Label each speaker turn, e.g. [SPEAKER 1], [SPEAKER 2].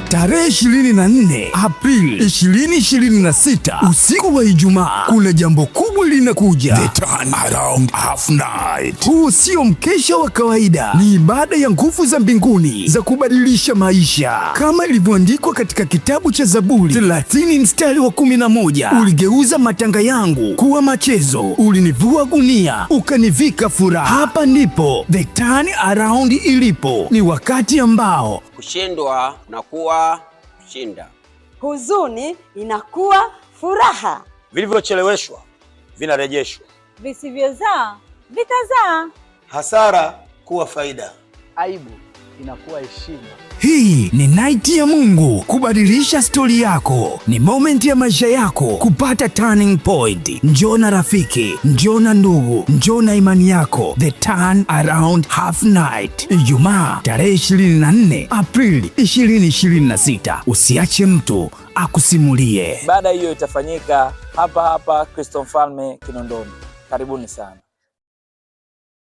[SPEAKER 1] tarehe 24 Aprili 2026, usiku wa Ijumaa, kuna jambo kubwa linakuja, The Turnaround Half Night. Huu sio mkesha wa kawaida, ni ibada ya nguvu za mbinguni za kubadilisha maisha, kama ilivyoandikwa katika kitabu cha Zaburi 30 mstari wa 11, uligeuza matanga yangu kuwa machezo, ulinivua gunia ukanivika furaha. Hapa ndipo The Turnaround ilipo. Ni wakati ambao
[SPEAKER 2] kushindwa na kuwa kushinda,
[SPEAKER 3] huzuni inakuwa furaha,
[SPEAKER 4] vilivyocheleweshwa vinarejeshwa,
[SPEAKER 3] visivyozaa vitazaa,
[SPEAKER 4] hasara kuwa faida,
[SPEAKER 5] aibu inakuwa heshima.
[SPEAKER 1] hii ni night ya Mungu kubadilisha stori yako. Ni moment ya maisha yako kupata turning point. Njoo na rafiki, njoo na ndugu, njoo na imani yako. The Turnaround Half Night, Ijumaa tarehe 24 Aprili 2026. Usiache mtu akusimulie.
[SPEAKER 5] Baada hiyo itafanyika hapa Kristo Mfalme Kinondoni. Karibuni sana.